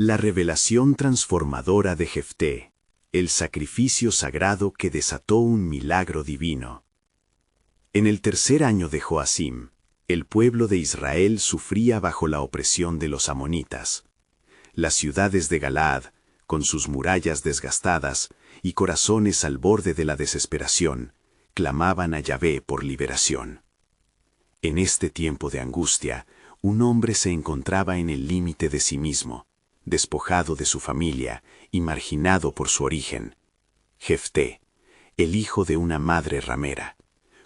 La revelación transformadora de Jefté, el sacrificio sagrado que desató un milagro divino. En el tercer año de Joacim, el pueblo de Israel sufría bajo la opresión de los amonitas. Las ciudades de Galaad, con sus murallas desgastadas y corazones al borde de la desesperación, clamaban a Yahvé por liberación. En este tiempo de angustia, un hombre se encontraba en el límite de sí mismo, despojado de su familia y marginado por su origen. Jefté, el hijo de una madre ramera,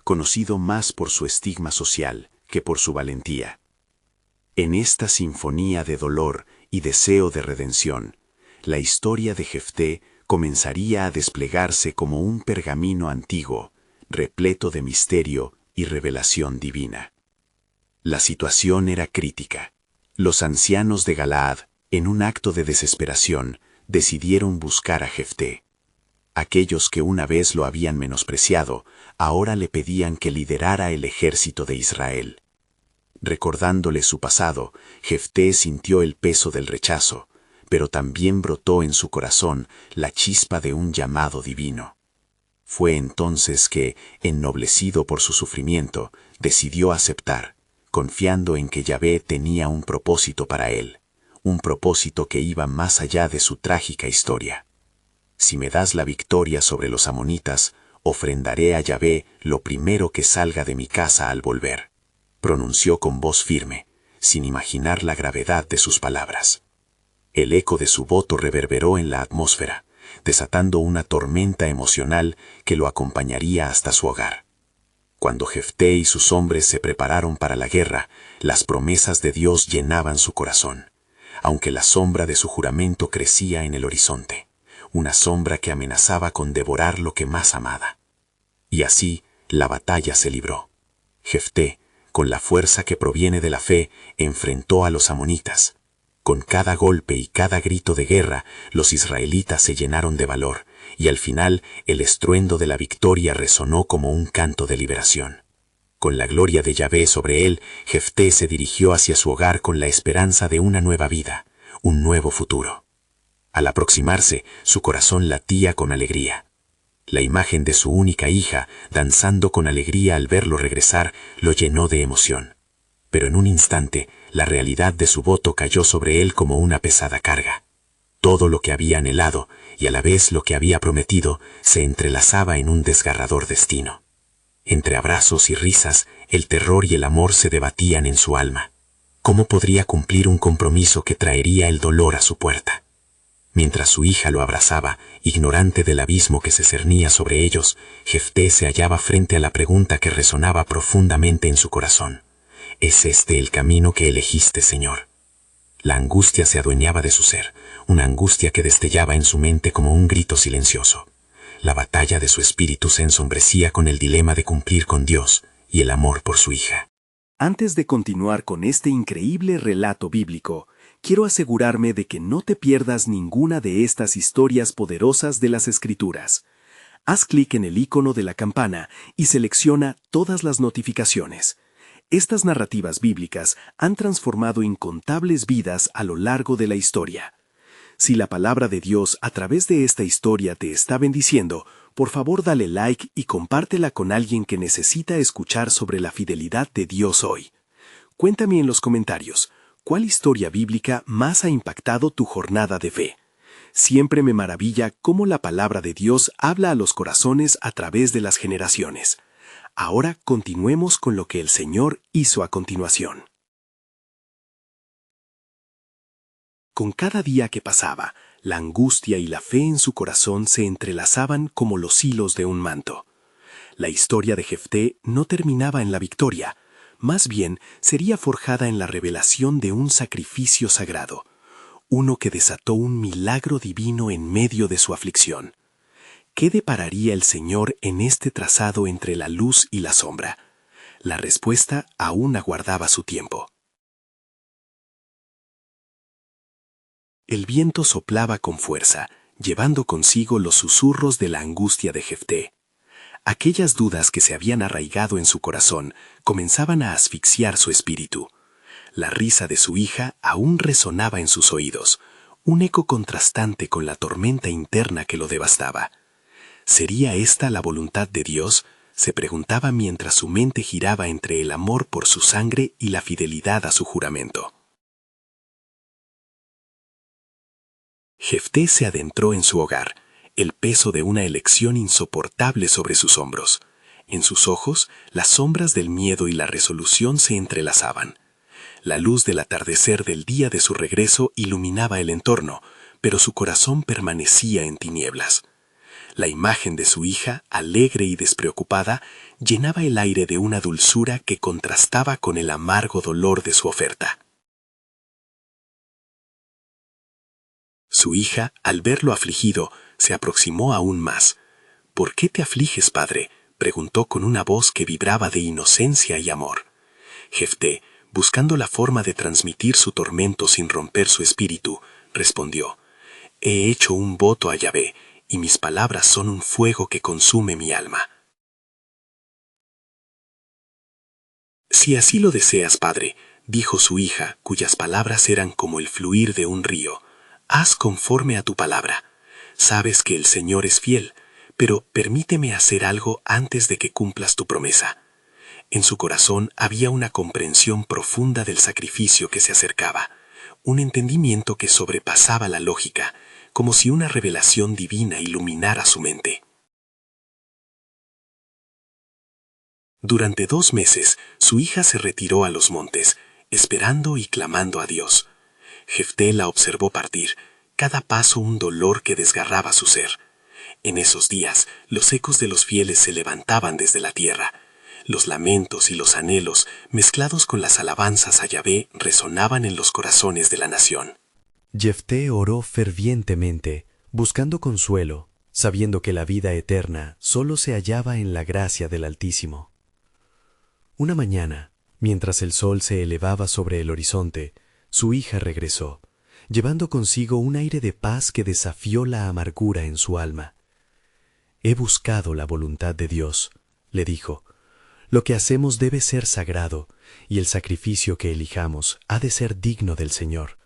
conocido más por su estigma social que por su valentía. En esta sinfonía de dolor y deseo de redención, la historia de Jefté comenzaría a desplegarse como un pergamino antiguo, repleto de misterio y revelación divina. La situación era crítica. Los ancianos de Galaad, en un acto de desesperación, decidieron buscar a Jefté. Aquellos que una vez lo habían menospreciado, ahora le pedían que liderara el ejército de Israel. Recordándole su pasado, Jefté sintió el peso del rechazo, pero también brotó en su corazón la chispa de un llamado divino. Fue entonces que, ennoblecido por su sufrimiento, decidió aceptar, confiando en que Yahvé tenía un propósito para él, un propósito que iba más allá de su trágica historia. Si me das la victoria sobre los amonitas, ofrendaré a Yahvé lo primero que salga de mi casa al volver, pronunció con voz firme, sin imaginar la gravedad de sus palabras. El eco de su voto reverberó en la atmósfera, desatando una tormenta emocional que lo acompañaría hasta su hogar. Cuando Jefté y sus hombres se prepararon para la guerra, las promesas de Dios llenaban su corazón, aunque la sombra de su juramento crecía en el horizonte, una sombra que amenazaba con devorar lo que más amaba. Y así, la batalla se libró. Jefté, con la fuerza que proviene de la fe, enfrentó a los amonitas. Con cada golpe y cada grito de guerra, los israelitas se llenaron de valor, y al final el estruendo de la victoria resonó como un canto de liberación. Con la gloria de Yahvé sobre él, Jefté se dirigió hacia su hogar con la esperanza de una nueva vida, un nuevo futuro. Al aproximarse, su corazón latía con alegría. La imagen de su única hija, danzando con alegría al verlo regresar, lo llenó de emoción. Pero en un instante, la realidad de su voto cayó sobre él como una pesada carga. Todo lo que había anhelado, y a la vez lo que había prometido, se entrelazaba en un desgarrador destino. Entre abrazos y risas, el terror y el amor se debatían en su alma. ¿Cómo podría cumplir un compromiso que traería el dolor a su puerta? Mientras su hija lo abrazaba, ignorante del abismo que se cernía sobre ellos, Jefté se hallaba frente a la pregunta que resonaba profundamente en su corazón. ¿Es este el camino que elegiste, Señor? La angustia se adueñaba de su ser, una angustia que destellaba en su mente como un grito silencioso. La batalla de su espíritu se ensombrecía con el dilema de cumplir con Dios y el amor por su hija. Antes de continuar con este increíble relato bíblico, quiero asegurarme de que no te pierdas ninguna de estas historias poderosas de las Escrituras. Haz clic en el icono de la campana y selecciona todas las notificaciones. Estas narrativas bíblicas han transformado incontables vidas a lo largo de la historia. Si la palabra de Dios a través de esta historia te está bendiciendo, por favor dale like y compártela con alguien que necesita escuchar sobre la fidelidad de Dios hoy. Cuéntame en los comentarios, ¿cuál historia bíblica más ha impactado tu jornada de fe? Siempre me maravilla cómo la palabra de Dios habla a los corazones a través de las generaciones. Ahora continuemos con lo que el Señor hizo a continuación. Con cada día que pasaba, la angustia y la fe en su corazón se entrelazaban como los hilos de un manto. La historia de Jefté no terminaba en la victoria, más bien sería forjada en la revelación de un sacrificio sagrado, uno que desató un milagro divino en medio de su aflicción. ¿Qué depararía el Señor en este trazado entre la luz y la sombra? La respuesta aún aguardaba su tiempo. El viento soplaba con fuerza, llevando consigo los susurros de la angustia de Jefté. Aquellas dudas que se habían arraigado en su corazón comenzaban a asfixiar su espíritu. La risa de su hija aún resonaba en sus oídos, un eco contrastante con la tormenta interna que lo devastaba. ¿Sería esta la voluntad de Dios?, se preguntaba mientras su mente giraba entre el amor por su sangre y la fidelidad a su juramento. Jefté se adentró en su hogar, el peso de una elección insoportable sobre sus hombros. En sus ojos, las sombras del miedo y la resolución se entrelazaban. La luz del atardecer del día de su regreso iluminaba el entorno, pero su corazón permanecía en tinieblas. La imagen de su hija, alegre y despreocupada, llenaba el aire de una dulzura que contrastaba con el amargo dolor de su oferta. Su hija, al verlo afligido, se aproximó aún más. «¿Por qué te afliges, padre?», preguntó con una voz que vibraba de inocencia y amor. Jefté, buscando la forma de transmitir su tormento sin romper su espíritu, respondió: «He hecho un voto a Yahvé, y mis palabras son un fuego que consume mi alma». «Si así lo deseas, padre», dijo su hija, cuyas palabras eran como el fluir de un río, «haz conforme a tu palabra. Sabes que el Señor es fiel, pero permíteme hacer algo antes de que cumplas tu promesa». En su corazón había una comprensión profunda del sacrificio que se acercaba, un entendimiento que sobrepasaba la lógica, como si una revelación divina iluminara su mente. Durante 2 meses, su hija se retiró a los montes, esperando y clamando a Dios. Jefté la observó partir, cada paso un dolor que desgarraba su ser. En esos días, los ecos de los fieles se levantaban desde la tierra. Los lamentos y los anhelos, mezclados con las alabanzas a Yahvé, resonaban en los corazones de la nación. Jefté oró fervientemente, buscando consuelo, sabiendo que la vida eterna solo se hallaba en la gracia del Altísimo. Una mañana, mientras el sol se elevaba sobre el horizonte, su hija regresó, llevando consigo un aire de paz que desafió la amargura en su alma. «He buscado la voluntad de Dios», le dijo. «Lo que hacemos debe ser sagrado, y el sacrificio que elijamos ha de ser digno del Señor».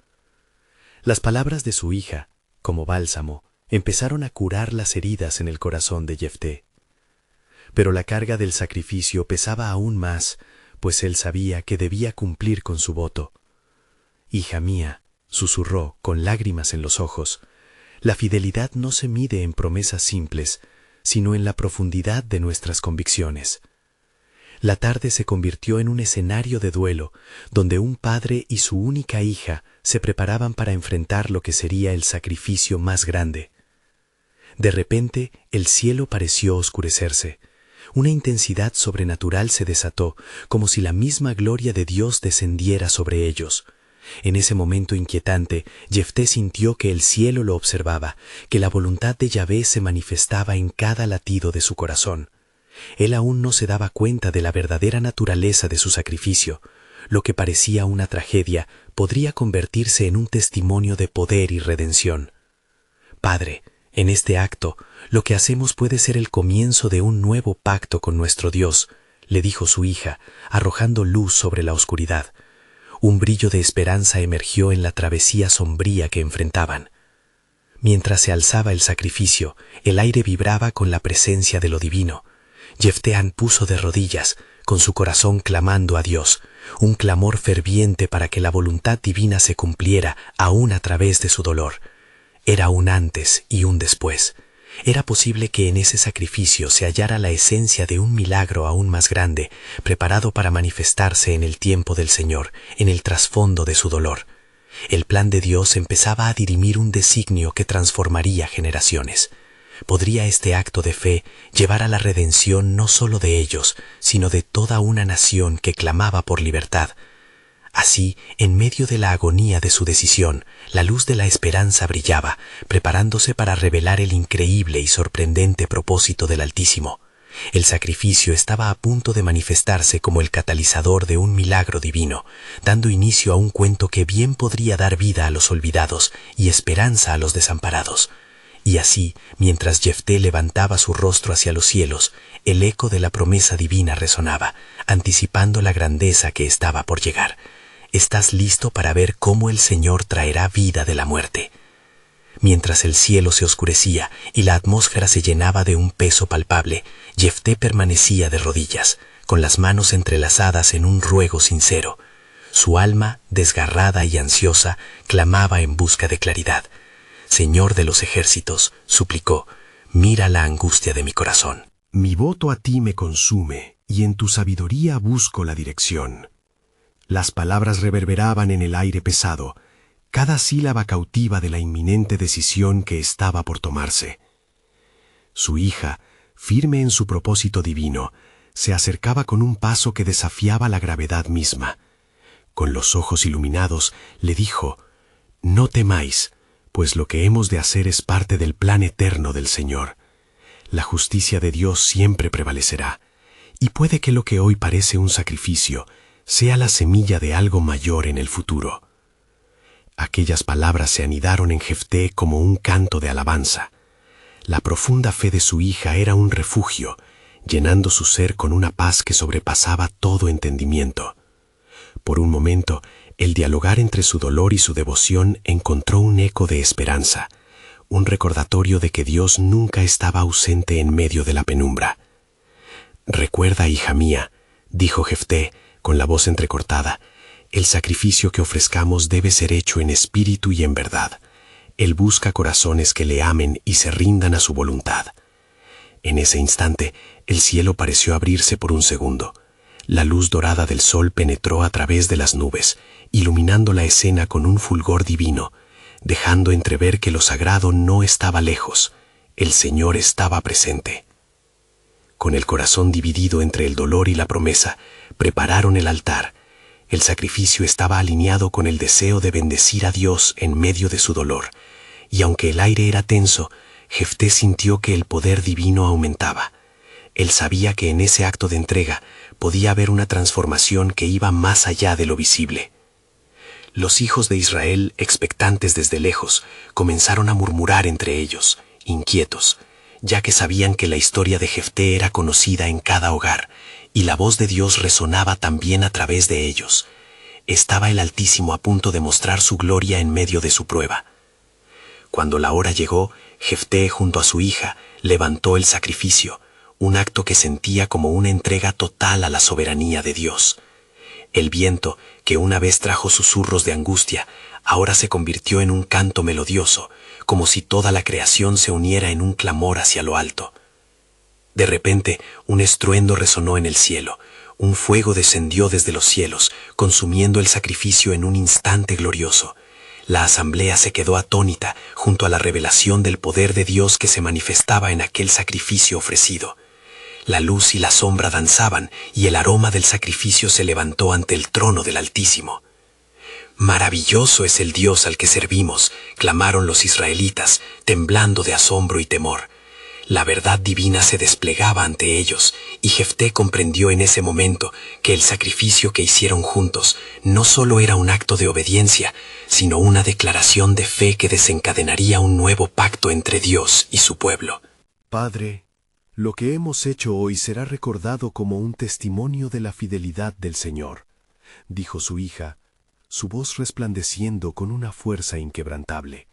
Las palabras de su hija, como bálsamo, empezaron a curar las heridas en el corazón de Jefté. Pero la carga del sacrificio pesaba aún más, pues él sabía que debía cumplir con su voto. «Hija mía», susurró con lágrimas en los ojos, «la fidelidad no se mide en promesas simples, sino en la profundidad de nuestras convicciones». La tarde se convirtió en un escenario de duelo, donde un padre y su única hija se preparaban para enfrentar lo que sería el sacrificio más grande. De repente, el cielo pareció oscurecerse. Una intensidad sobrenatural se desató, como si la misma gloria de Dios descendiera sobre ellos. En ese momento inquietante, Jefté sintió que el cielo lo observaba, que la voluntad de Yahvé se manifestaba en cada latido de su corazón. Él aún no se daba cuenta de la verdadera naturaleza de su sacrificio. Lo que parecía una tragedia podría convertirse en un testimonio de poder y redención. «Padre, en este acto, lo que hacemos puede ser el comienzo de un nuevo pacto con nuestro Dios», le dijo su hija, arrojando luz sobre la oscuridad. Un brillo de esperanza emergió en la travesía sombría que enfrentaban. Mientras se alzaba el sacrificio, el aire vibraba con la presencia de lo divino. Jefté puso de rodillas, con su corazón clamando a Dios, un clamor ferviente para que la voluntad divina se cumpliera aún a través de su dolor. Era un antes y un después. Era posible que en ese sacrificio se hallara la esencia de un milagro aún más grande, preparado para manifestarse en el tiempo del Señor, en el trasfondo de su dolor. El plan de Dios empezaba a dirimir un designio que transformaría generaciones. ¿Podría este acto de fe llevar a la redención no solo de ellos, sino de toda una nación que clamaba por libertad? Así, en medio de la agonía de su decisión, la luz de la esperanza brillaba, preparándose para revelar el increíble y sorprendente propósito del Altísimo. El sacrificio estaba a punto de manifestarse como el catalizador de un milagro divino, dando inicio a un cuento que bien podría dar vida a los olvidados y esperanza a los desamparados. Y así, mientras Jefté levantaba su rostro hacia los cielos, el eco de la promesa divina resonaba, anticipando la grandeza que estaba por llegar. ¿Estás listo para ver cómo el Señor traerá vida de la muerte? Mientras el cielo se oscurecía y la atmósfera se llenaba de un peso palpable, Jefté permanecía de rodillas, con las manos entrelazadas en un ruego sincero. Su alma, desgarrada y ansiosa, clamaba en busca de claridad. Señor de los ejércitos, suplicó, mira la angustia de mi corazón. Mi voto a ti me consume, y en tu sabiduría busco la dirección. Las palabras reverberaban en el aire pesado, cada sílaba cautiva de la inminente decisión que estaba por tomarse. Su hija, firme en su propósito divino, se acercaba con un paso que desafiaba la gravedad misma. Con los ojos iluminados, le dijo, «No temáis, pues lo que hemos de hacer es parte del plan eterno del Señor. La justicia de Dios siempre prevalecerá, y puede que lo que hoy parece un sacrificio sea la semilla de algo mayor en el futuro». Aquellas palabras se anidaron en Jefté como un canto de alabanza. La profunda fe de su hija era un refugio, llenando su ser con una paz que sobrepasaba todo entendimiento. Por un momento, el dialogar entre su dolor y su devoción encontró un eco de esperanza, un recordatorio de que Dios nunca estaba ausente en medio de la penumbra. «Recuerda, hija mía», dijo Jefté, con la voz entrecortada, «el sacrificio que ofrezcamos debe ser hecho en espíritu y en verdad. Él busca corazones que le amen y se rindan a su voluntad». En ese instante, el cielo pareció abrirse por un segundo. La luz dorada del sol penetró a través de las nubes, iluminando la escena con un fulgor divino, dejando entrever que lo sagrado no estaba lejos, el Señor estaba presente. Con el corazón dividido entre el dolor y la promesa, prepararon el altar. El sacrificio estaba alineado con el deseo de bendecir a Dios en medio de su dolor, y aunque el aire era tenso, Jefté sintió que el poder divino aumentaba. Él sabía que en ese acto de entrega podía haber una transformación que iba más allá de lo visible. Los hijos de Israel, expectantes desde lejos, comenzaron a murmurar entre ellos, inquietos, ya que sabían que la historia de Jefté era conocida en cada hogar, y la voz de Dios resonaba también a través de ellos. Estaba el Altísimo a punto de mostrar su gloria en medio de su prueba. Cuando la hora llegó, Jefté, junto a su hija, levantó el sacrificio, un acto que sentía como una entrega total a la soberanía de Dios. El viento, que una vez trajo susurros de angustia, ahora se convirtió en un canto melodioso, como si toda la creación se uniera en un clamor hacia lo alto. De repente, un estruendo resonó en el cielo, un fuego descendió desde los cielos, consumiendo el sacrificio en un instante glorioso. La asamblea se quedó atónita junto a la revelación del poder de Dios que se manifestaba en aquel sacrificio ofrecido. La luz y la sombra danzaban y el aroma del sacrificio se levantó ante el trono del Altísimo. «Maravilloso es el Dios al que servimos», clamaron los israelitas, temblando de asombro y temor. La verdad divina se desplegaba ante ellos, y Jefté comprendió en ese momento que el sacrificio que hicieron juntos no solo era un acto de obediencia, sino una declaración de fe que desencadenaría un nuevo pacto entre Dios y su pueblo. «Padre, lo que hemos hecho hoy será recordado como un testimonio de la fidelidad del Señor», dijo su hija, su voz resplandeciendo con una fuerza inquebrantable.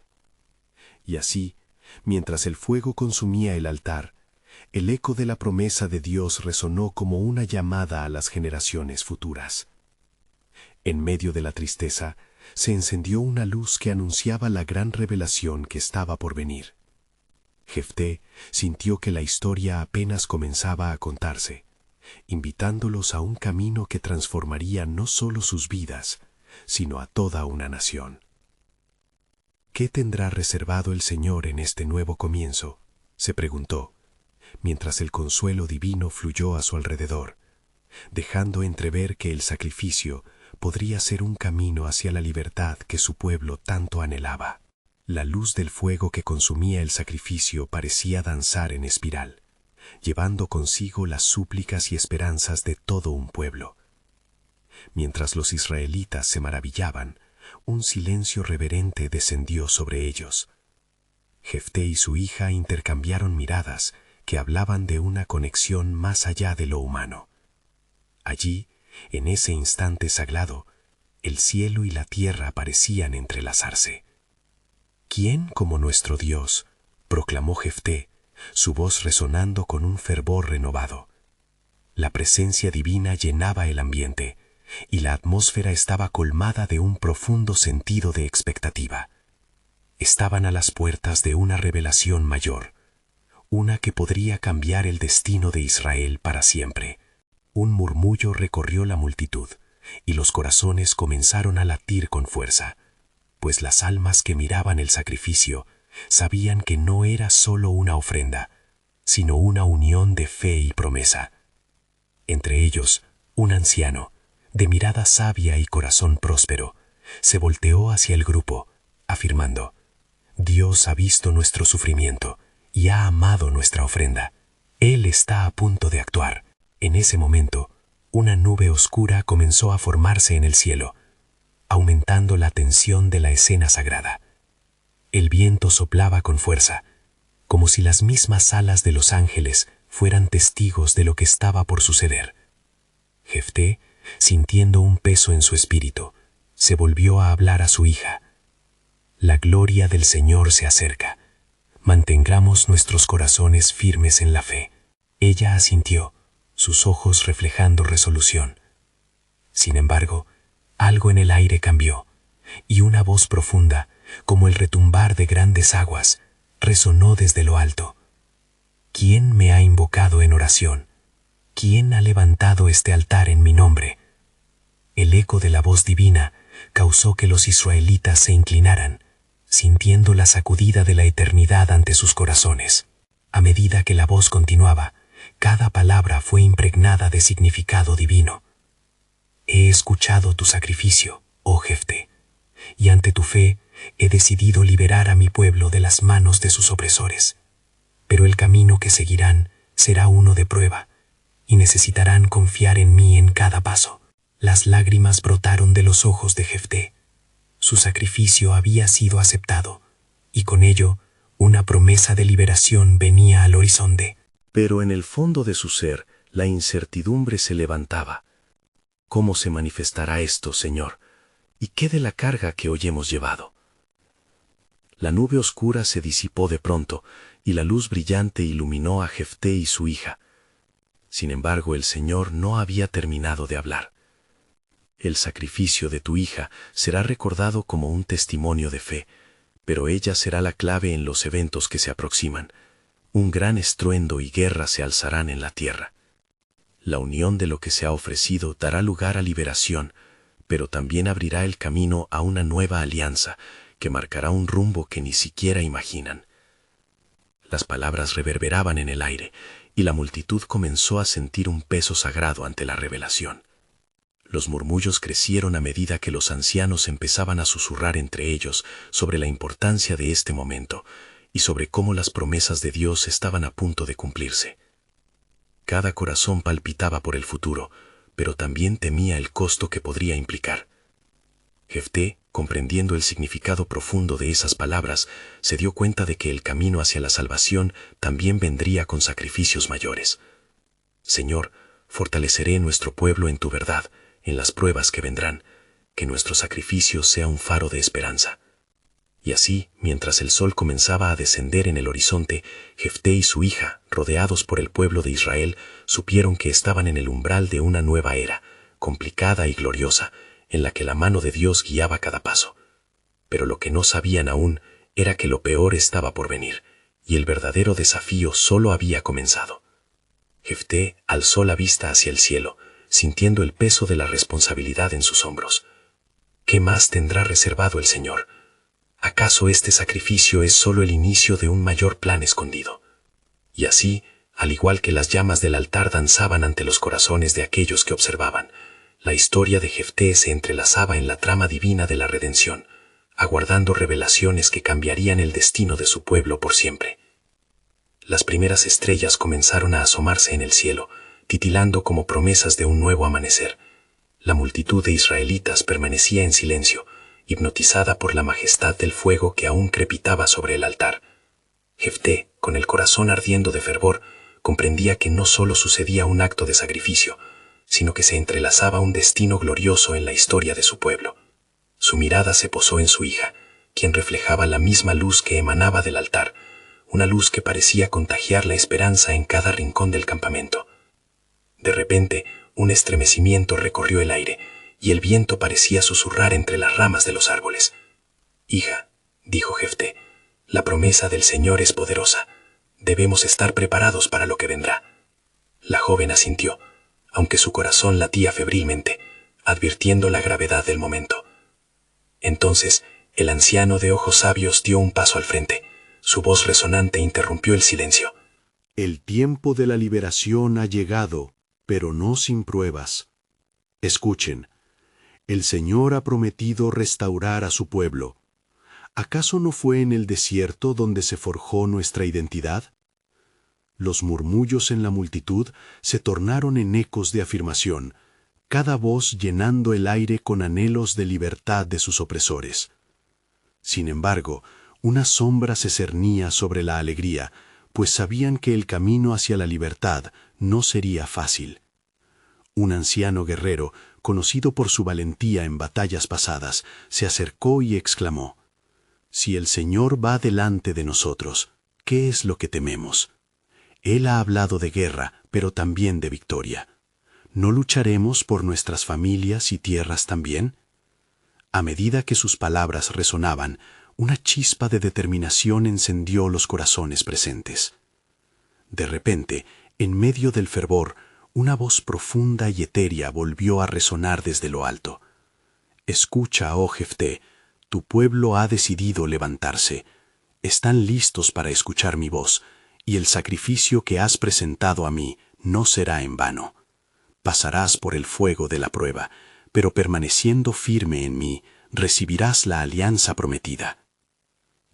Y así, mientras el fuego consumía el altar, el eco de la promesa de Dios resonó como una llamada a las generaciones futuras. En medio de la tristeza, se encendió una luz que anunciaba la gran revelación que estaba por venir. Jefté sintió que la historia apenas comenzaba a contarse, invitándolos a un camino que transformaría no solo sus vidas, sino a toda una nación. ¿Qué tendrá reservado el Señor en este nuevo comienzo?, se preguntó, mientras el consuelo divino fluyó a su alrededor, dejando entrever que el sacrificio podría ser un camino hacia la libertad que su pueblo tanto anhelaba. La luz del fuego que consumía el sacrificio parecía danzar en espiral, llevando consigo las súplicas y esperanzas de todo un pueblo. Mientras los israelitas se maravillaban, un silencio reverente descendió sobre ellos. Jefté y su hija intercambiaron miradas que hablaban de una conexión más allá de lo humano. Allí, en ese instante sagrado, el cielo y la tierra parecían entrelazarse. ¿Quién como nuestro Dios?, proclamó Jefté, su voz resonando con un fervor renovado. La presencia divina llenaba el ambiente, y la atmósfera estaba colmada de un profundo sentido de expectativa. Estaban a las puertas de una revelación mayor, una que podría cambiar el destino de Israel para siempre. Un murmullo recorrió la multitud, y los corazones comenzaron a latir con fuerza, pues las almas que miraban el sacrificio sabían que no era solo una ofrenda, sino una unión de fe y promesa. Entre ellos, un anciano, de mirada sabia y corazón próspero, se volteó hacia el grupo, afirmando: Dios ha visto nuestro sufrimiento y ha amado nuestra ofrenda. Él está a punto de actuar. En ese momento, una nube oscura comenzó a formarse en el cielo, aumentando la tensión de la escena sagrada. El viento soplaba con fuerza, como si las mismas alas de los ángeles fueran testigos de lo que estaba por suceder. Jefté, sintiendo un peso en su espíritu, se volvió a hablar a su hija. La gloria del Señor se acerca. Mantengamos nuestros corazones firmes en la fe. Ella asintió, sus ojos reflejando resolución. Sin embargo, algo en el aire cambió, y una voz profunda, como el retumbar de grandes aguas, resonó desde lo alto. ¿Quién me ha invocado en oración? ¿Quién ha levantado este altar en mi nombre? El eco de la voz divina causó que los israelitas se inclinaran, sintiendo la sacudida de la eternidad ante sus corazones. A medida que la voz continuaba, cada palabra fue impregnada de significado divino. He escuchado tu sacrificio, oh Jefté, y ante tu fe he decidido liberar a mi pueblo de las manos de sus opresores. Pero el camino que seguirán será uno de prueba, y necesitarán confiar en mí en cada paso. Las lágrimas brotaron de los ojos de Jefté. Su sacrificio había sido aceptado, y con ello una promesa de liberación venía al horizonte. Pero en el fondo de su ser, la incertidumbre se levantaba. ¿Cómo se manifestará esto, Señor? ¿Y qué de la carga que hoy hemos llevado? La nube oscura se disipó de pronto, y la luz brillante iluminó a Jefté y su hija. Sin embargo, el Señor no había terminado de hablar. El sacrificio de tu hija será recordado como un testimonio de fe, pero ella será la clave en los eventos que se aproximan. Un gran estruendo y guerra se alzarán en la tierra. La unión de lo que se ha ofrecido dará lugar a liberación, pero también abrirá el camino a una nueva alianza que marcará un rumbo que ni siquiera imaginan. Las palabras reverberaban en el aire, y la multitud comenzó a sentir un peso sagrado ante la revelación. Los murmullos crecieron a medida que los ancianos empezaban a susurrar entre ellos sobre la importancia de este momento y sobre cómo las promesas de Dios estaban a punto de cumplirse. Cada corazón palpitaba por el futuro, pero también temía el costo que podría implicar. Jefté, comprendiendo el significado profundo de esas palabras, se dio cuenta de que el camino hacia la salvación también vendría con sacrificios mayores. Señor, fortaleceré nuestro pueblo en tu verdad, en las pruebas que vendrán, que nuestro sacrificio sea un faro de esperanza. Y así, mientras el sol comenzaba a descender en el horizonte, Jefté y su hija, rodeados por el pueblo de Israel, supieron que estaban en el umbral de una nueva era, complicada y gloriosa, en la que la mano de Dios guiaba cada paso. Pero lo que no sabían aún era que lo peor estaba por venir, y el verdadero desafío solo había comenzado. Jefté alzó la vista hacia el cielo, sintiendo el peso de la responsabilidad en sus hombros. ¿Qué más tendrá reservado el Señor? ¿Acaso este sacrificio es solo el inicio de un mayor plan escondido? Y así, al igual que las llamas del altar danzaban ante los corazones de aquellos que observaban, la historia de Jefté se entrelazaba en la trama divina de la redención, aguardando revelaciones que cambiarían el destino de su pueblo por siempre. Las primeras estrellas comenzaron a asomarse en el cielo, titilando como promesas de un nuevo amanecer. La multitud de israelitas permanecía en silencio, hipnotizada por la majestad del fuego que aún crepitaba sobre el altar. Jefté, con el corazón ardiendo de fervor, comprendía que no solo sucedía un acto de sacrificio, sino que se entrelazaba un destino glorioso en la historia de su pueblo. Su mirada se posó en su hija, quien reflejaba la misma luz que emanaba del altar, una luz que parecía contagiar la esperanza en cada rincón del campamento. De repente, un estremecimiento recorrió el aire, y el viento parecía susurrar entre las ramas de los árboles. «Hija», dijo Jefté, «la promesa del Señor es poderosa. Debemos estar preparados para lo que vendrá». La joven asintió, aunque su corazón latía febrilmente, advirtiendo la gravedad del momento. Entonces, el anciano de ojos sabios dio un paso al frente. Su voz resonante interrumpió el silencio. El tiempo de la liberación ha llegado, pero no sin pruebas. Escuchen, el Señor ha prometido restaurar a su pueblo. ¿Acaso no fue en el desierto donde se forjó nuestra identidad? Los murmullos en la multitud se tornaron en ecos de afirmación, cada voz llenando el aire con anhelos de libertad de sus opresores. Sin embargo, una sombra se cernía sobre la alegría, pues sabían que el camino hacia la libertad no sería fácil. Un anciano guerrero, conocido por su valentía en batallas pasadas, se acercó y exclamó: «Si el Señor va delante de nosotros, ¿qué es lo que tememos? Él ha hablado de guerra, pero también de victoria. ¿No lucharemos por nuestras familias y tierras también?». A medida que sus palabras resonaban, una chispa de determinación encendió los corazones presentes. De repente, en medio del fervor, una voz profunda y etérea volvió a resonar desde lo alto. «Escucha, oh Jefté, tu pueblo ha decidido levantarse. Están listos para escuchar mi voz, y el sacrificio que has presentado a mí no será en vano. Pasarás por el fuego de la prueba, pero permaneciendo firme en mí, recibirás la alianza prometida».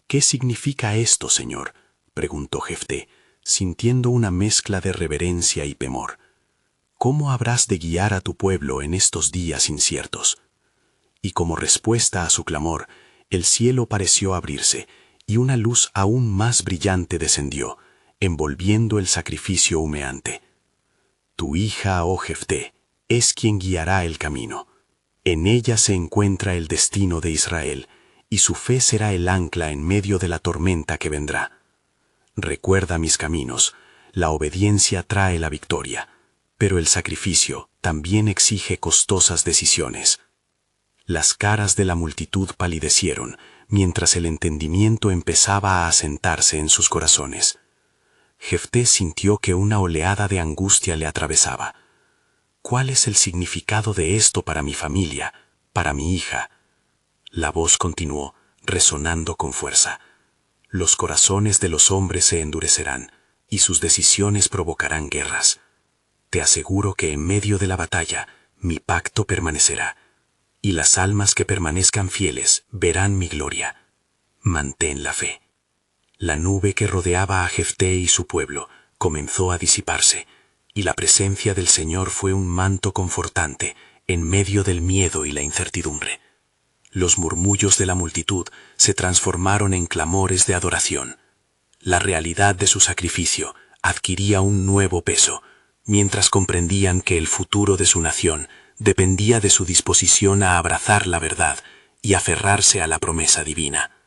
«¿Qué significa esto, Señor?», preguntó Jefté, sintiendo una mezcla de reverencia y temor. «¿Cómo habrás de guiar a tu pueblo en estos días inciertos?». Y como respuesta a su clamor, el cielo pareció abrirse, y una luz aún más brillante descendió, envolviendo el sacrificio humeante. «Tu hija, oh Jefté, es quien guiará el camino. En ella se encuentra el destino de Israel, y su fe será el ancla en medio de la tormenta que vendrá. Recuerda mis caminos, la obediencia trae la victoria, pero el sacrificio también exige costosas decisiones». Las caras de la multitud palidecieron, mientras el entendimiento empezaba a asentarse en sus corazones. Jefté sintió que una oleada de angustia le atravesaba. «¿Cuál es el significado de esto para mi familia, para mi hija?». La voz continuó, resonando con fuerza. «Los corazones de los hombres se endurecerán, y sus decisiones provocarán guerras. Te aseguro que en medio de la batalla, mi pacto permanecerá, y las almas que permanezcan fieles verán mi gloria. Mantén la fe». La nube que rodeaba a Jefté y su pueblo comenzó a disiparse, y la presencia del Señor fue un manto confortante en medio del miedo y la incertidumbre. Los murmullos de la multitud se transformaron en clamores de adoración. La realidad de su sacrificio adquiría un nuevo peso, mientras comprendían que el futuro de su nación dependía de su disposición a abrazar la verdad y aferrarse a la promesa divina.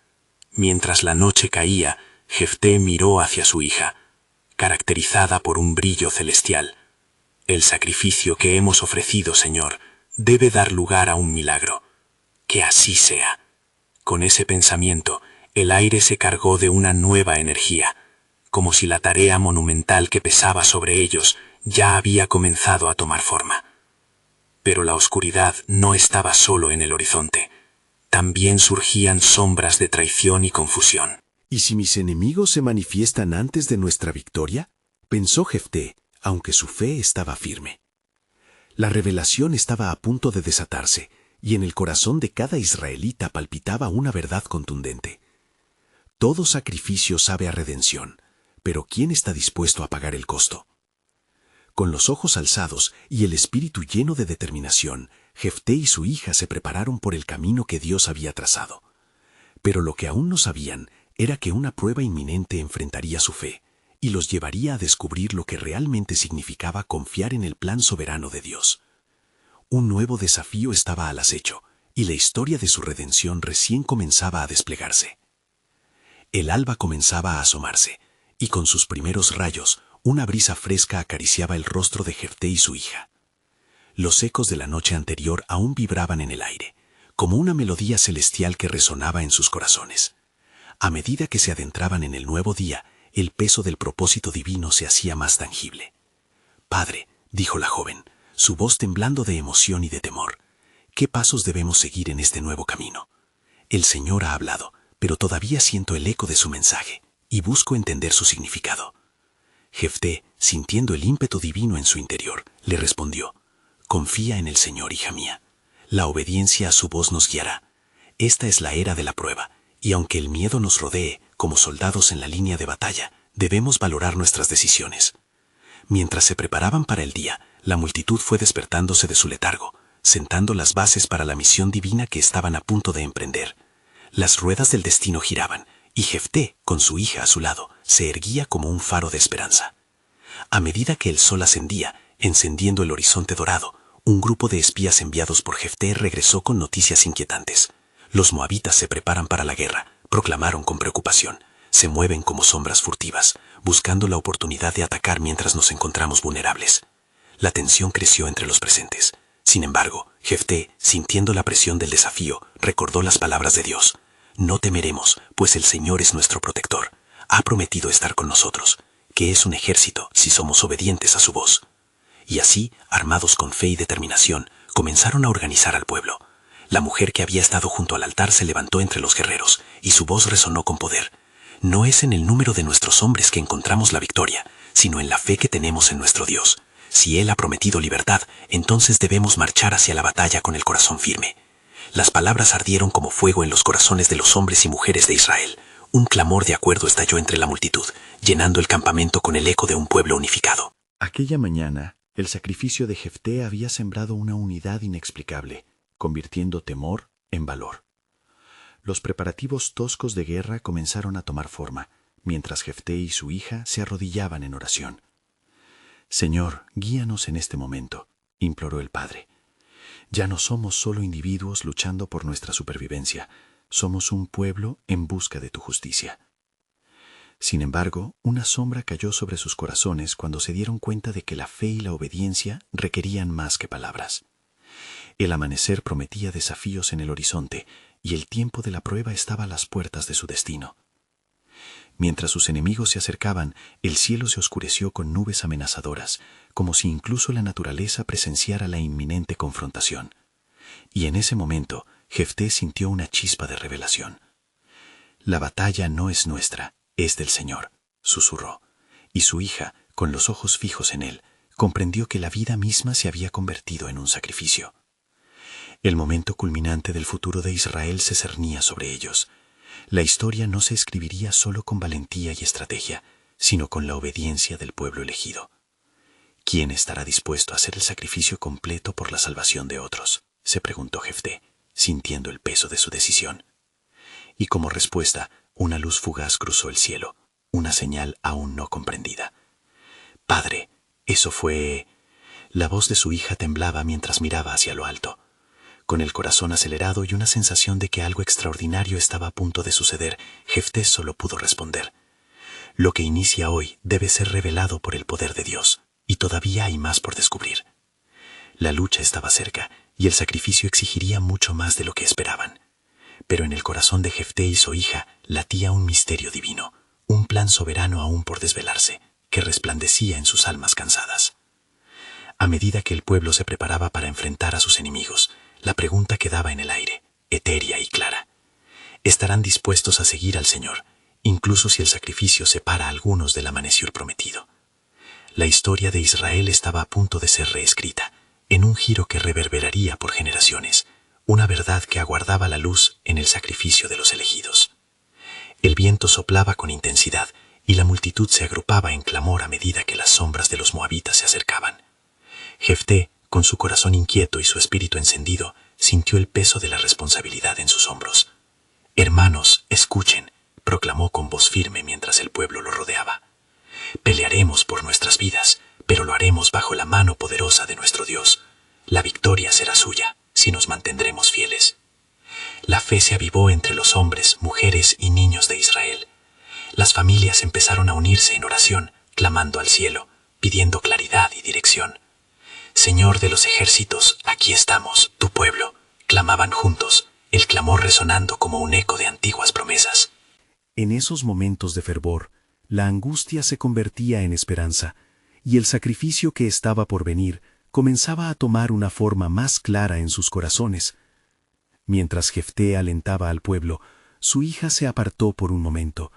Mientras la noche caía, Jefté miró hacia su hija, caracterizada por un brillo celestial. «El sacrificio que hemos ofrecido, Señor, debe dar lugar a un milagro. Que así sea». Con ese pensamiento, el aire se cargó de una nueva energía, como si la tarea monumental que pesaba sobre ellos ya había comenzado a tomar forma. Pero la oscuridad no estaba solo en el horizonte. También surgían sombras de traición y confusión. «¿Y si mis enemigos se manifiestan antes de nuestra victoria?», pensó Jefté, aunque su fe estaba firme. La revelación estaba a punto de desatarse, y en el corazón de cada israelita palpitaba una verdad contundente. Todo sacrificio sabe a redención, pero ¿quién está dispuesto a pagar el costo? Con los ojos alzados y el espíritu lleno de determinación, Jefté y su hija se prepararon por el camino que Dios había trazado. Pero lo que aún no sabían era que una prueba inminente enfrentaría su fe y los llevaría a descubrir lo que realmente significaba confiar en el plan soberano de Dios. Un nuevo desafío estaba al acecho, y la historia de su redención recién comenzaba a desplegarse. El alba comenzaba a asomarse, y con sus primeros rayos, una brisa fresca acariciaba el rostro de Jefté y su hija. Los ecos de la noche anterior aún vibraban en el aire, como una melodía celestial que resonaba en sus corazones. A medida que se adentraban en el nuevo día, el peso del propósito divino se hacía más tangible. «Padre», dijo la joven, su voz temblando de emoción y de temor, «¿qué pasos debemos seguir en este nuevo camino? El Señor ha hablado, pero todavía siento el eco de su mensaje, y busco entender su significado». Jefté, sintiendo el ímpetu divino en su interior, le respondió, «Confía en el Señor, hija mía. La obediencia a su voz nos guiará. Esta es la era de la prueba, y aunque el miedo nos rodee, como soldados en la línea de batalla, debemos valorar nuestras decisiones». Mientras se preparaban para el día, la multitud fue despertándose de su letargo, sentando las bases para la misión divina que estaban a punto de emprender. Las ruedas del destino giraban, y Jefté, con su hija a su lado, se erguía como un faro de esperanza. A medida que el sol ascendía, encendiendo el horizonte dorado, un grupo de espías enviados por Jefté regresó con noticias inquietantes. «Los moabitas se preparan para la guerra», proclamaron con preocupación. «Se mueven como sombras furtivas, buscando la oportunidad de atacar mientras nos encontramos vulnerables». La tensión creció entre los presentes. Sin embargo, Jefté, sintiendo la presión del desafío, recordó las palabras de Dios. «No temeremos, pues el Señor es nuestro protector. Ha prometido estar con nosotros, que es un ejército si somos obedientes a su voz». Y así, armados con fe y determinación, comenzaron a organizar al pueblo. La mujer que había estado junto al altar se levantó entre los guerreros, y su voz resonó con poder. «No es en el número de nuestros hombres que encontramos la victoria, sino en la fe que tenemos en nuestro Dios. Si Él ha prometido libertad, entonces debemos marchar hacia la batalla con el corazón firme». Las palabras ardieron como fuego en los corazones de los hombres y mujeres de Israel. Un clamor de acuerdo estalló entre la multitud, llenando el campamento con el eco de un pueblo unificado. Aquella mañana, el sacrificio de Jefté había sembrado una unidad inexplicable, convirtiendo temor en valor. Los preparativos toscos de guerra comenzaron a tomar forma, mientras Jefté y su hija se arrodillaban en oración. «Señor, guíanos en este momento», imploró el padre. «Ya no somos solo individuos luchando por nuestra supervivencia, somos un pueblo en busca de tu justicia». Sin embargo, una sombra cayó sobre sus corazones cuando se dieron cuenta de que la fe y la obediencia requerían más que palabras. El amanecer prometía desafíos en el horizonte, y el tiempo de la prueba estaba a las puertas de su destino. Mientras sus enemigos se acercaban, el cielo se oscureció con nubes amenazadoras, como si incluso la naturaleza presenciara la inminente confrontación. Y en ese momento, Jefté sintió una chispa de revelación. «La batalla no es nuestra, es del Señor», susurró, y su hija, con los ojos fijos en él, comprendió que la vida misma se había convertido en un sacrificio. El momento culminante del futuro de Israel se cernía sobre ellos. La historia no se escribiría solo con valentía y estrategia, sino con la obediencia del pueblo elegido. ¿Quién estará dispuesto a hacer el sacrificio completo por la salvación de otros?, se preguntó Jefté, sintiendo el peso de su decisión. Y como respuesta, una luz fugaz cruzó el cielo, una señal aún no comprendida. «Padre, eso fue...». La voz de su hija temblaba mientras miraba hacia lo alto. Con el corazón acelerado y una sensación de que algo extraordinario estaba a punto de suceder, Jefté solo pudo responder: «Lo que inicia hoy debe ser revelado por el poder de Dios, y todavía hay más por descubrir». La lucha estaba cerca, y el sacrificio exigiría mucho más de lo que esperaban. Pero en el corazón de Jefté y su hija latía un misterio divino, un plan soberano aún por desvelarse, que resplandecía en sus almas cansadas. A medida que el pueblo se preparaba para enfrentar a sus enemigos, la pregunta quedaba en el aire, etérea y clara. ¿Estarán dispuestos a seguir al Señor, incluso si el sacrificio separa a algunos del amanecer prometido? La historia de Israel estaba a punto de ser reescrita, en un giro que reverberaría por generaciones, una verdad que aguardaba la luz en el sacrificio de los elegidos. El viento soplaba con intensidad y la multitud se agrupaba en clamor a medida que las sombras de los moabitas se acercaban. Jefté, con su corazón inquieto y su espíritu encendido, sintió el peso de la responsabilidad en sus hombros. «Hermanos, escuchen», proclamó con voz firme mientras el pueblo lo rodeaba. «Pelearemos por nuestras vidas, pero lo haremos bajo la mano poderosa de nuestro Dios. La victoria será suya si nos mantendremos fieles. La fe se avivó entre los hombres, mujeres y niños de Israel. Las familias empezaron a unirse en oración, clamando al cielo, pidiendo claridad y dirección. Señor de los ejércitos, aquí estamos, tu pueblo, clamaban juntos, el clamor resonando como un eco de antiguas promesas. En esos momentos de fervor, la angustia se convertía en esperanza, y el sacrificio que estaba por venir comenzaba a tomar una forma más clara en sus corazones. Mientras Jefté alentaba al pueblo, su hija se apartó por un momento,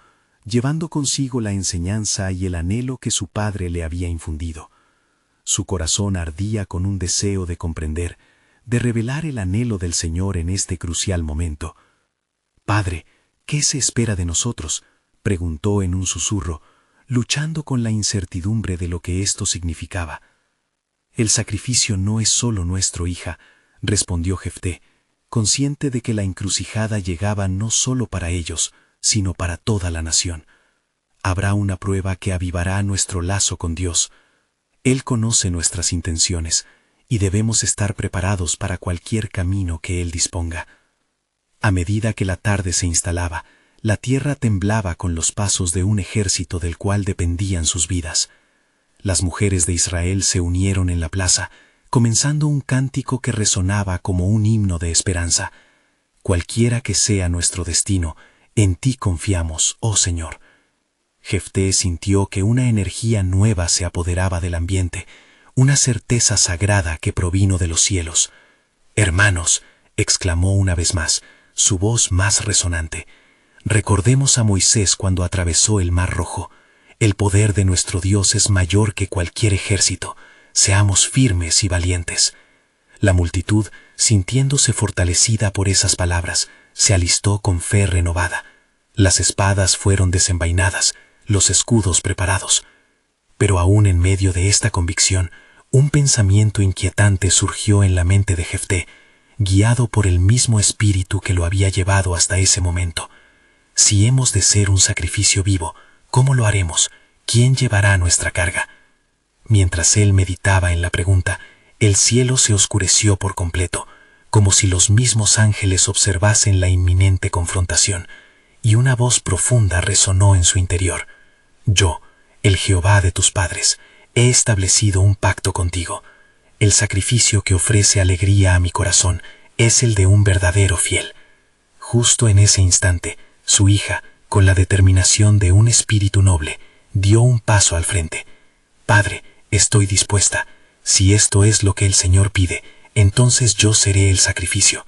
llevando consigo la enseñanza y el anhelo que su padre le había infundido. Su corazón ardía con un deseo de comprender, de revelar el anhelo del Señor en este crucial momento. «Padre, ¿qué se espera de nosotros?», preguntó en un susurro, luchando con la incertidumbre de lo que esto significaba. «El sacrificio no es solo nuestro, hija», respondió Jefté, consciente de que la encrucijada llegaba no solo para ellos, sino para toda la nación. Habrá una prueba que avivará nuestro lazo con Dios. Él conoce nuestras intenciones, y debemos estar preparados para cualquier camino que Él disponga. A medida que la tarde se instalaba, la tierra temblaba con los pasos de un ejército del cual dependían sus vidas. Las mujeres de Israel se unieron en la plaza, comenzando un cántico que resonaba como un himno de esperanza. Cualquiera que sea nuestro destino, en ti confiamos, oh Señor. Jefté sintió que una energía nueva se apoderaba del ambiente, una certeza sagrada que provino de los cielos. «Hermanos», exclamó una vez más, su voz más resonante, «recordemos a Moisés cuando atravesó el Mar Rojo. El poder de nuestro Dios es mayor que cualquier ejército. Seamos firmes y valientes». La multitud, sintiéndose fortalecida por esas palabras, se alistó con fe renovada. Las espadas fueron desenvainadas, los escudos preparados. Pero aún en medio de esta convicción, un pensamiento inquietante surgió en la mente de Jefté, guiado por el mismo espíritu que lo había llevado hasta ese momento. Si hemos de ser un sacrificio vivo, ¿cómo lo haremos? ¿Quién llevará nuestra carga? Mientras él meditaba en la pregunta, el cielo se oscureció por completo, como si los mismos ángeles observasen la inminente confrontación, y una voz profunda resonó en su interior. «Yo, el Jehová de tus padres, he establecido un pacto contigo. El sacrificio que ofrece alegría a mi corazón es el de un verdadero fiel». Justo en ese instante, su hija, con la determinación de un espíritu noble, dio un paso al frente. «Padre, estoy dispuesta. Si esto es lo que el Señor pide, entonces yo seré el sacrificio».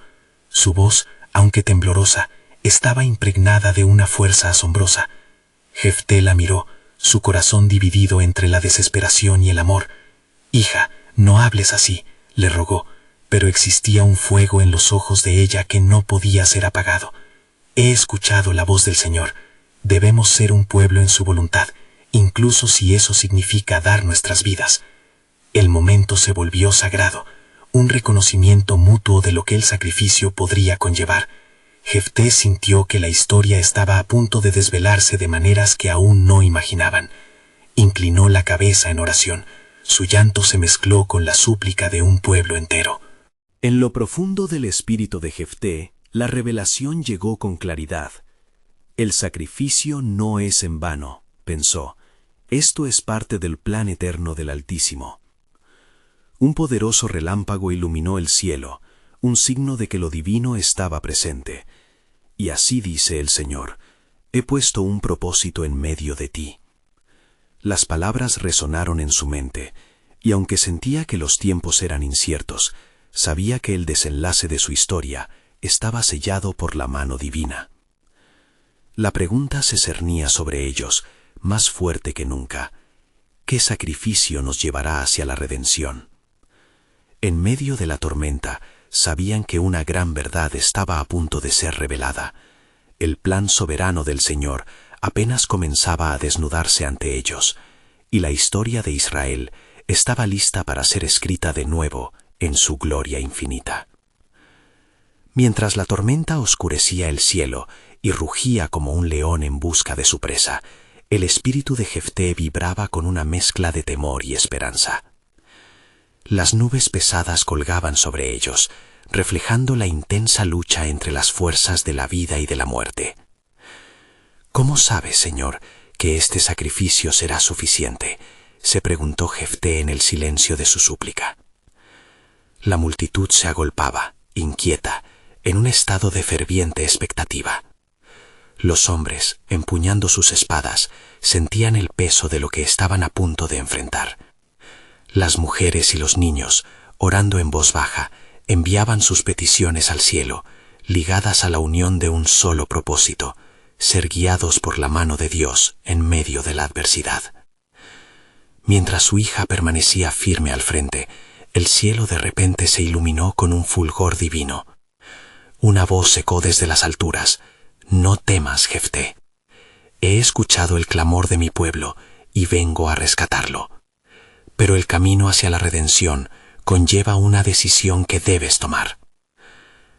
Su voz, aunque temblorosa, estaba impregnada de una fuerza asombrosa. Jefté la miró, su corazón dividido entre la desesperación y el amor. «Hija, no hables así», le rogó, pero existía un fuego en los ojos de ella que no podía ser apagado. «He escuchado la voz del Señor. Debemos ser un pueblo en su voluntad, incluso si eso significa dar nuestras vidas». El momento se volvió sagrado, un reconocimiento mutuo de lo que el sacrificio podría conllevar. Jefté sintió que la historia estaba a punto de desvelarse de maneras que aún no imaginaban. Inclinó la cabeza en oración. Su llanto se mezcló con la súplica de un pueblo entero. En lo profundo del espíritu de Jefté, la revelación llegó con claridad. «El sacrificio no es en vano», pensó. «Esto es parte del plan eterno del Altísimo». Un poderoso relámpago iluminó el cielo, un signo de que lo divino estaba presente. «Y así dice el Señor, he puesto un propósito en medio de ti». Las palabras resonaron en su mente, y aunque sentía que los tiempos eran inciertos, sabía que el desenlace de su historia estaba sellado por la mano divina. La pregunta se cernía sobre ellos, más fuerte que nunca. ¿Qué sacrificio nos llevará hacia la redención? En medio de la tormenta, sabían que una gran verdad estaba a punto de ser revelada. El plan soberano del Señor apenas comenzaba a desnudarse ante ellos, y la historia de Israel estaba lista para ser escrita de nuevo en su gloria infinita. Mientras la tormenta oscurecía el cielo y rugía como un león en busca de su presa, el espíritu de Jefté vibraba con una mezcla de temor y esperanza. Las nubes pesadas colgaban sobre ellos, reflejando la intensa lucha entre las fuerzas de la vida y de la muerte. ¿Cómo sabes, Señor, que este sacrificio será suficiente?, se preguntó Jefté en el silencio de su súplica. La multitud se agolpaba, inquieta, en un estado de ferviente expectativa. Los hombres, empuñando sus espadas, sentían el peso de lo que estaban a punto de enfrentar. Las mujeres y los niños, orando en voz baja, enviaban sus peticiones al cielo, ligadas a la unión de un solo propósito: ser guiados por la mano de Dios en medio de la adversidad. Mientras su hija permanecía firme al frente, el cielo de repente se iluminó con un fulgor divino. Una voz echó desde las alturas: «No temas, Jefté. He escuchado el clamor de mi pueblo y vengo a rescatarlo. Pero el camino hacia la redención conlleva una decisión que debes tomar».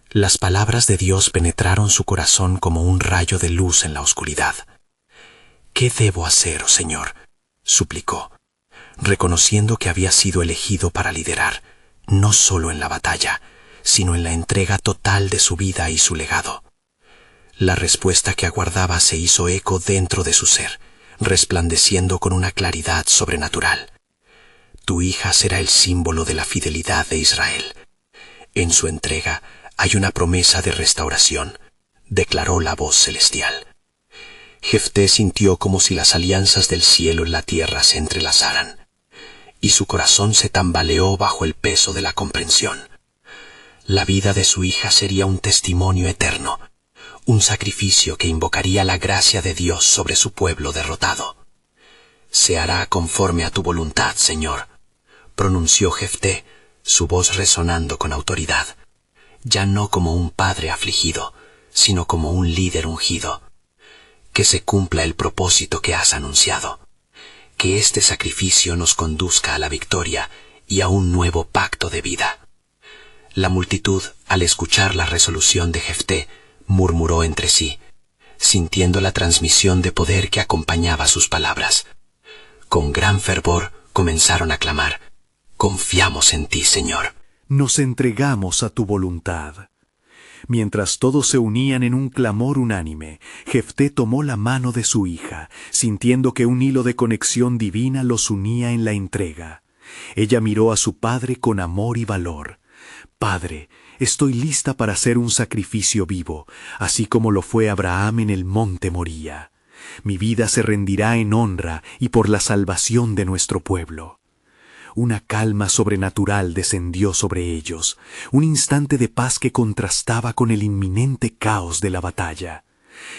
Las palabras de Dios penetraron su corazón como un rayo de luz en la oscuridad. «¿Qué debo hacer, oh Señor?», suplicó, reconociendo que había sido elegido para liderar, no solo en la batalla, sino en la entrega total de su vida y su legado. La respuesta que aguardaba se hizo eco dentro de su ser, resplandeciendo con una claridad sobrenatural. «Tu hija será el símbolo de la fidelidad de Israel. En su entrega hay una promesa de restauración», declaró la voz celestial. Jefté sintió como si las alianzas del cielo y la tierra se entrelazaran, y su corazón se tambaleó bajo el peso de la comprensión. La vida de su hija sería un testimonio eterno, un sacrificio que invocaría la gracia de Dios sobre su pueblo derrotado. «Se hará conforme a tu voluntad, Señor», pronunció Jefté, su voz resonando con autoridad, ya no como un padre afligido, sino como un líder ungido. «Que se cumpla el propósito que has anunciado. Que este sacrificio nos conduzca a la victoria y a un nuevo pacto de vida». La multitud, al escuchar la resolución de Jefté, murmuró entre sí, sintiendo la transmisión de poder que acompañaba sus palabras. Con gran fervor comenzaron a clamar: «Confiamos en ti, Señor». Nos entregamos a tu voluntad. Mientras todos se unían en un clamor unánime, Jefté tomó la mano de su hija, sintiendo que un hilo de conexión divina los unía en la entrega. Ella miró a su padre con amor y valor. «Padre, estoy lista para hacer un sacrificio vivo, así como lo fue Abraham en el monte Moría. Mi vida se rendirá en honra y por la salvación de nuestro pueblo». Una calma sobrenatural descendió sobre ellos, un instante de paz que contrastaba con el inminente caos de la batalla.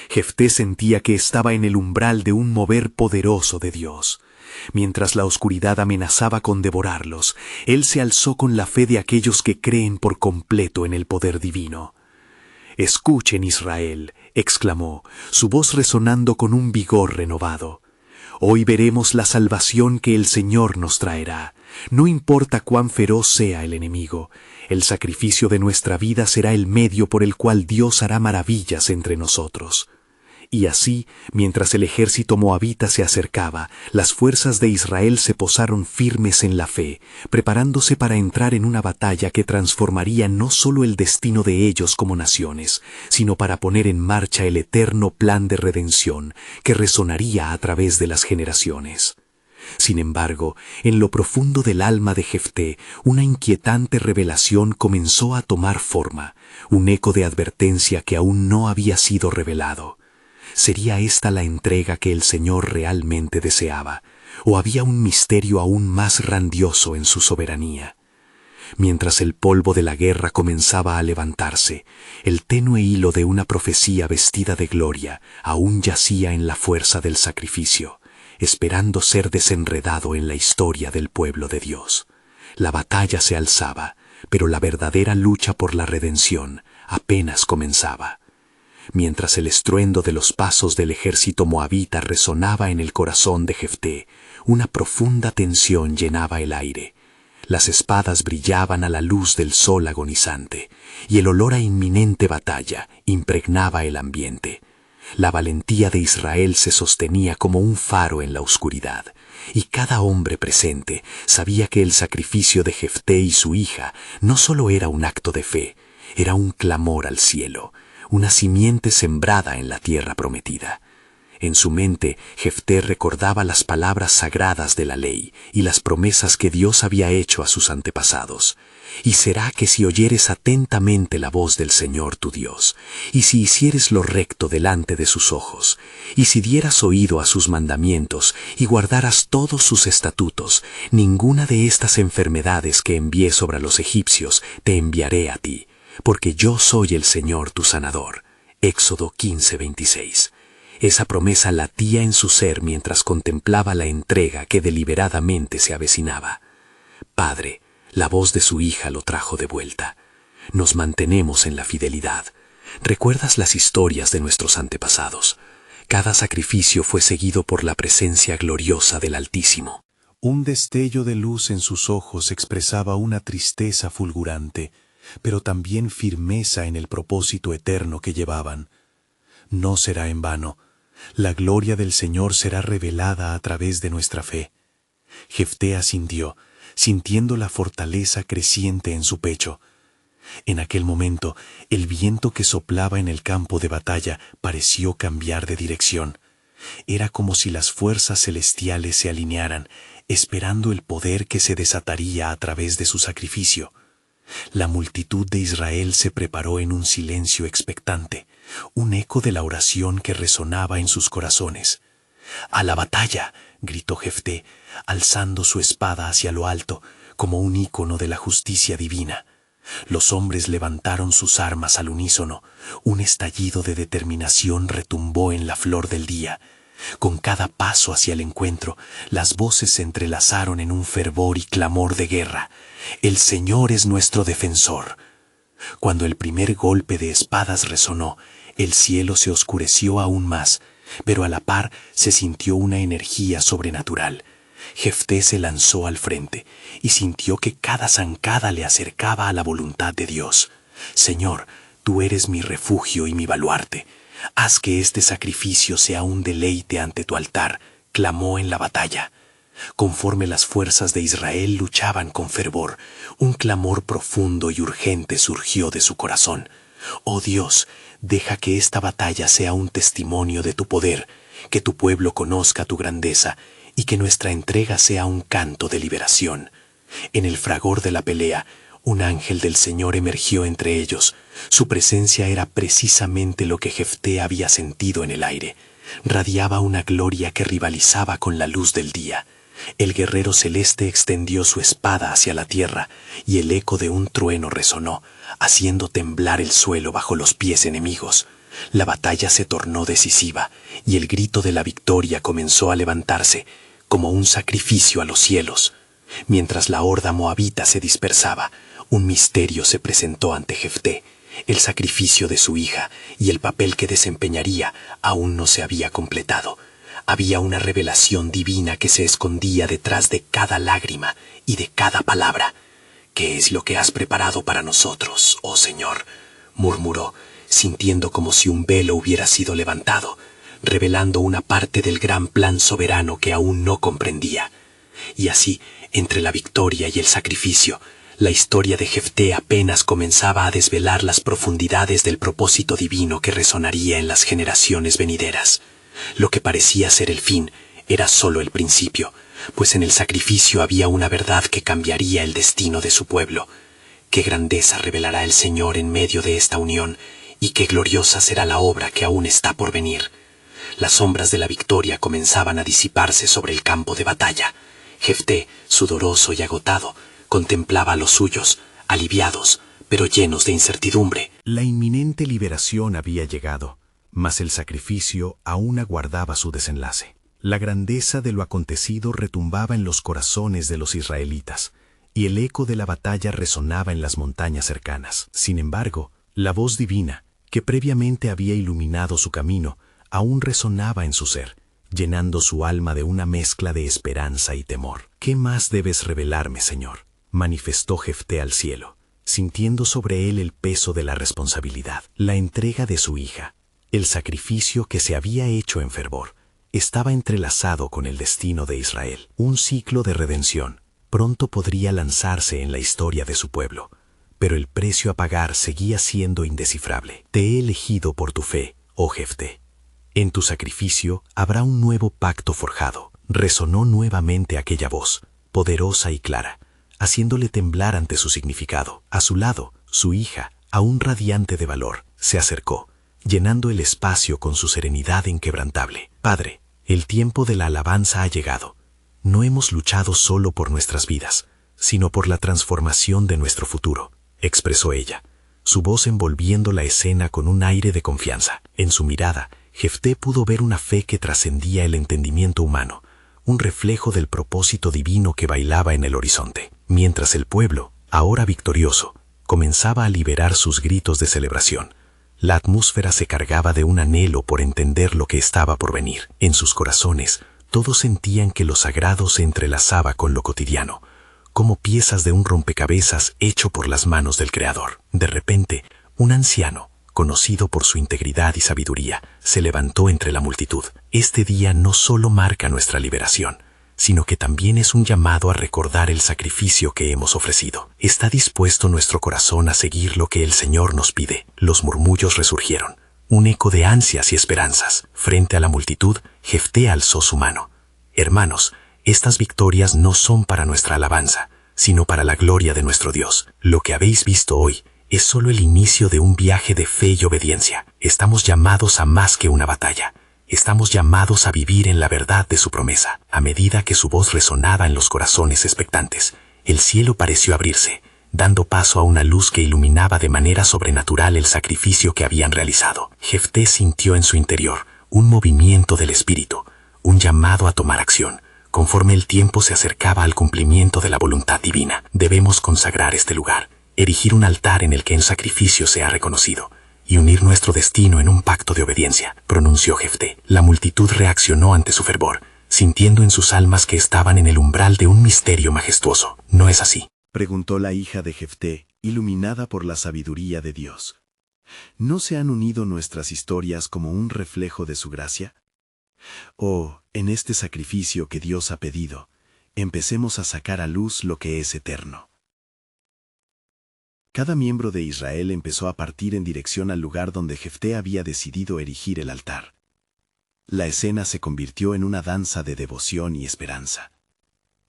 Jefté sentía que estaba en el umbral de un mover poderoso de Dios. Mientras la oscuridad amenazaba con devorarlos, él se alzó con la fe de aquellos que creen por completo en el poder divino. «Escuchen, Israel», exclamó, su voz resonando con un vigor renovado. «Hoy veremos la salvación que el Señor nos traerá. No importa cuán feroz sea el enemigo, el sacrificio de nuestra vida será el medio por el cual Dios hará maravillas entre nosotros». Y así, mientras el ejército moabita se acercaba, las fuerzas de Israel se posaron firmes en la fe, preparándose para entrar en una batalla que transformaría no solo el destino de ellos como naciones, sino para poner en marcha el eterno plan de redención que resonaría a través de las generaciones. Sin embargo, en lo profundo del alma de Jefté, una inquietante revelación comenzó a tomar forma, un eco de advertencia que aún no había sido revelado. ¿Sería esta la entrega que el Señor realmente deseaba? ¿O había un misterio aún más grandioso en su soberanía? Mientras el polvo de la guerra comenzaba a levantarse, el tenue hilo de una profecía vestida de gloria aún yacía en la fuerza del sacrificio, esperando ser desenredado en la historia del pueblo de Dios. La batalla se alzaba, pero la verdadera lucha por la redención apenas comenzaba. Mientras el estruendo de los pasos del ejército moabita resonaba en el corazón de Jefté, una profunda tensión llenaba el aire. Las espadas brillaban a la luz del sol agonizante, y el olor a inminente batalla impregnaba el ambiente. La valentía de Israel se sostenía como un faro en la oscuridad, y cada hombre presente sabía que el sacrificio de Jefté y su hija no solo era un acto de fe, era un clamor al cielo, una simiente sembrada en la tierra prometida. En su mente, Jefté recordaba las palabras sagradas de la ley y las promesas que Dios había hecho a sus antepasados. Y será que si oyeres atentamente la voz del Señor tu Dios, y si hicieres lo recto delante de sus ojos, y si dieras oído a sus mandamientos y guardaras todos sus estatutos, ninguna de estas enfermedades que envié sobre los egipcios te enviaré a ti, porque yo soy el Señor tu sanador. Éxodo 15:26. Esa promesa latía en su ser mientras contemplaba la entrega que deliberadamente se avecinaba. Padre, la voz de su hija lo trajo de vuelta. Nos mantenemos en la fidelidad. ¿Recuerdas las historias de nuestros antepasados? Cada sacrificio fue seguido por la presencia gloriosa del Altísimo. Un destello de luz en sus ojos expresaba una tristeza fulgurante, pero también firmeza en el propósito eterno que llevaban. No será en vano. La gloria del Señor será revelada a través de nuestra fe. Jefté asintió, sintiendo la fortaleza creciente en su pecho. En aquel momento, el viento que soplaba en el campo de batalla pareció cambiar de dirección. Era como si las fuerzas celestiales se alinearan, esperando el poder que se desataría a través de su sacrificio. La multitud de Israel se preparó en un silencio expectante, un eco de la oración que resonaba en sus corazones. «¡A la batalla!», gritó Jefté, alzando su espada hacia lo alto, como un ícono de la justicia divina. Los hombres levantaron sus armas al unísono. Un estallido de determinación retumbó en la flor del día. Con cada paso hacia el encuentro, las voces se entrelazaron en un fervor y clamor de guerra. «El Señor es nuestro defensor». Cuando el primer golpe de espadas resonó, el cielo se oscureció aún más, pero a la par se sintió una energía sobrenatural. Jefté se lanzó al frente y sintió que cada zancada le acercaba a la voluntad de Dios. «Señor, tú eres mi refugio y mi baluarte. Haz que este sacrificio sea un deleite ante tu altar», clamó en la batalla. Conforme las fuerzas de Israel luchaban con fervor, un clamor profundo y urgente surgió de su corazón. «Oh Dios, deja que esta batalla sea un testimonio de tu poder, que tu pueblo conozca tu grandeza y que nuestra entrega sea un canto de liberación». En el fragor de la pelea, un ángel del Señor emergió entre ellos. Su presencia era precisamente lo que Jefté había sentido en el aire. Radiaba una gloria que rivalizaba con la luz del día. El guerrero celeste extendió su espada hacia la tierra y el eco de un trueno resonó, haciendo temblar el suelo bajo los pies enemigos. La batalla se tornó decisiva y el grito de la victoria comenzó a levantarse como un sacrificio a los cielos. Mientras la horda moabita se dispersaba, un misterio se presentó ante Jefté. El sacrificio de su hija y el papel que desempeñaría aún no se había completado. Había una revelación divina que se escondía detrás de cada lágrima y de cada palabra. «¿Qué es lo que has preparado para nosotros, oh Señor?», murmuró, sintiendo como si un velo hubiera sido levantado, revelando una parte del gran plan soberano que aún no comprendía. Y así, entre la victoria y el sacrificio, la historia de Jefté apenas comenzaba a desvelar las profundidades del propósito divino que resonaría en las generaciones venideras. Lo que parecía ser el fin era solo el principio, pues en el sacrificio había una verdad que cambiaría el destino de su pueblo. Qué grandeza revelará el Señor en medio de esta unión, y qué gloriosa será la obra que aún está por venir. Las sombras de la victoria comenzaban a disiparse sobre el campo de batalla. Jefté, sudoroso y agotado, contemplaba a los suyos, aliviados, pero llenos de incertidumbre. La inminente liberación había llegado, mas el sacrificio aún aguardaba su desenlace. La grandeza de lo acontecido retumbaba en los corazones de los israelitas, y el eco de la batalla resonaba en las montañas cercanas. Sin embargo, la voz divina, que previamente había iluminado su camino, aún resonaba en su ser, llenando su alma de una mezcla de esperanza y temor. «¿Qué más debes revelarme, Señor?», manifestó Jefté al cielo, sintiendo sobre él el peso de la responsabilidad, la entrega de su hija, el sacrificio que se había hecho en fervor, estaba entrelazado con el destino de Israel. Un ciclo de redención pronto podría lanzarse en la historia de su pueblo, pero el precio a pagar seguía siendo indescifrable. Te he elegido por tu fe, oh Jefté. En tu sacrificio habrá un nuevo pacto forjado. Resonó nuevamente aquella voz, poderosa y clara, haciéndole temblar ante su significado. A su lado, su hija, aún radiante de valor, se acercó, llenando el espacio con su serenidad inquebrantable. Padre, el tiempo de la alabanza ha llegado. No hemos luchado solo por nuestras vidas, sino por la transformación de nuestro futuro, expresó ella, su voz envolviendo la escena con un aire de confianza. En su mirada, Jefté pudo ver una fe que trascendía el entendimiento humano, un reflejo del propósito divino que bailaba en el horizonte. Mientras el pueblo, ahora victorioso, comenzaba a liberar sus gritos de celebración, la atmósfera se cargaba de un anhelo por entender lo que estaba por venir. En sus corazones, todos sentían que lo sagrado se entrelazaba con lo cotidiano, como piezas de un rompecabezas hecho por las manos del Creador. De repente, un anciano, conocido por su integridad y sabiduría, se levantó entre la multitud. Este día no solo marca nuestra liberación, sino que también es un llamado a recordar el sacrificio que hemos ofrecido. ¿Está dispuesto nuestro corazón a seguir lo que el Señor nos pide? Los murmullos resurgieron, un eco de ansias y esperanzas. Frente a la multitud, Jefté alzó su mano. Hermanos, estas victorias no son para nuestra alabanza, sino para la gloria de nuestro Dios. Lo que habéis visto hoy es solo el inicio de un viaje de fe y obediencia. Estamos llamados a más que una batalla. Estamos llamados a vivir en la verdad de su promesa. A medida que su voz resonaba en los corazones expectantes, el cielo pareció abrirse, dando paso a una luz que iluminaba de manera sobrenatural el sacrificio que habían realizado. Jefté sintió en su interior un movimiento del espíritu, un llamado a tomar acción. Conforme el tiempo se acercaba al cumplimiento de la voluntad divina, debemos consagrar este lugar, erigir un altar en el que el sacrificio sea reconocido, y unir nuestro destino en un pacto de obediencia, pronunció Jefté. La multitud reaccionó ante su fervor, sintiendo en sus almas que estaban en el umbral de un misterio majestuoso. ¿No es así?, preguntó la hija de Jefté, iluminada por la sabiduría de Dios. ¿No se han unido nuestras historias como un reflejo de su gracia? Oh, en este sacrificio que Dios ha pedido, empecemos a sacar a luz lo que es eterno. Cada miembro de Israel empezó a partir en dirección al lugar donde Jefté había decidido erigir el altar. La escena se convirtió en una danza de devoción y esperanza,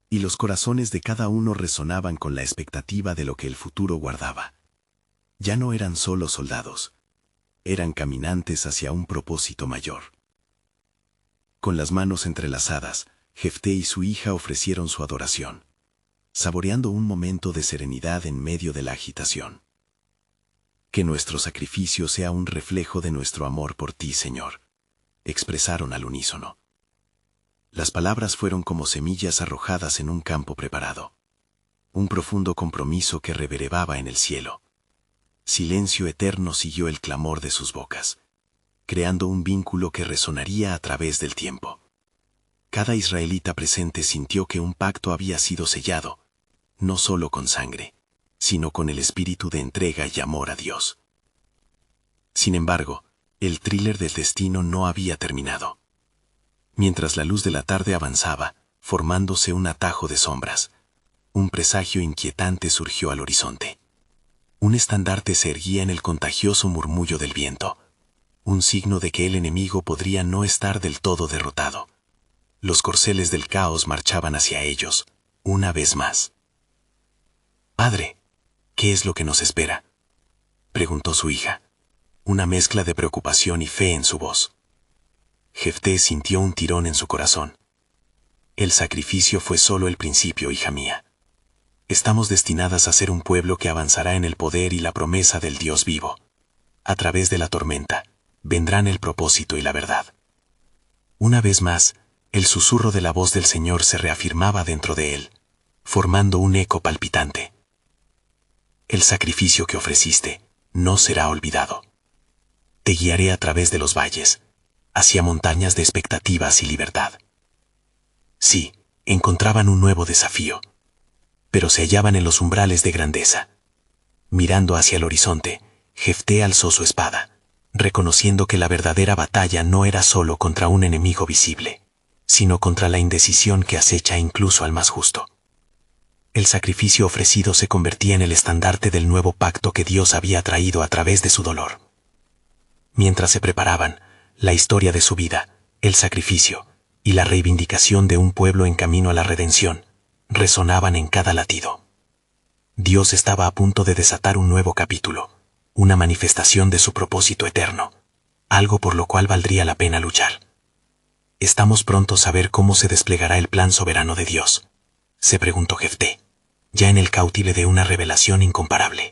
y los corazones de cada uno resonaban con la expectativa de lo que el futuro guardaba. Ya no eran solo soldados, eran caminantes hacia un propósito mayor. Con las manos entrelazadas, Jefté y su hija ofrecieron su adoración, saboreando un momento de serenidad en medio de la agitación. Que nuestro sacrificio sea un reflejo de nuestro amor por ti, Señor, expresaron al unísono. Las palabras fueron como semillas arrojadas en un campo preparado, un profundo compromiso que reverberaba en el cielo. Silencio eterno siguió el clamor de sus bocas, creando un vínculo que resonaría a través del tiempo. Cada israelita presente sintió que un pacto había sido sellado, no solo con sangre, sino con el espíritu de entrega y amor a Dios. Sin embargo, el thriller del destino no había terminado. Mientras la luz de la tarde avanzaba, formándose un atajo de sombras, un presagio inquietante surgió al horizonte. Un estandarte se erguía en el contagioso murmullo del viento, un signo de que el enemigo podría no estar del todo derrotado. Los corceles del caos marchaban hacia ellos, una vez más. «Padre, ¿qué es lo que nos espera?», preguntó su hija, una mezcla de preocupación y fe en su voz. Jefté sintió un tirón en su corazón. El sacrificio fue solo el principio, hija mía. Estamos destinadas a ser un pueblo que avanzará en el poder y la promesa del Dios vivo. A través de la tormenta, vendrán el propósito y la verdad. Una vez más, el susurro de la voz del Señor se reafirmaba dentro de él, formando un eco palpitante. El sacrificio que ofreciste no será olvidado. Te guiaré a través de los valles, hacia montañas de expectativas y libertad. Sí, encontraban un nuevo desafío, pero se hallaban en los umbrales de grandeza. Mirando hacia el horizonte, Jefté alzó su espada, reconociendo que la verdadera batalla no era solo contra un enemigo visible, sino contra la indecisión que acecha incluso al más justo. El sacrificio ofrecido se convertía en el estandarte del nuevo pacto que Dios había traído a través de su dolor. Mientras se preparaban, la historia de su vida, el sacrificio y la reivindicación de un pueblo en camino a la redención resonaban en cada latido. Dios estaba a punto de desatar un nuevo capítulo, una manifestación de su propósito eterno, algo por lo cual valdría la pena luchar. ¿Estamos prontos a ver cómo se desplegará el plan soberano de Dios?, se preguntó Jefté, ya en el cautive de una revelación incomparable.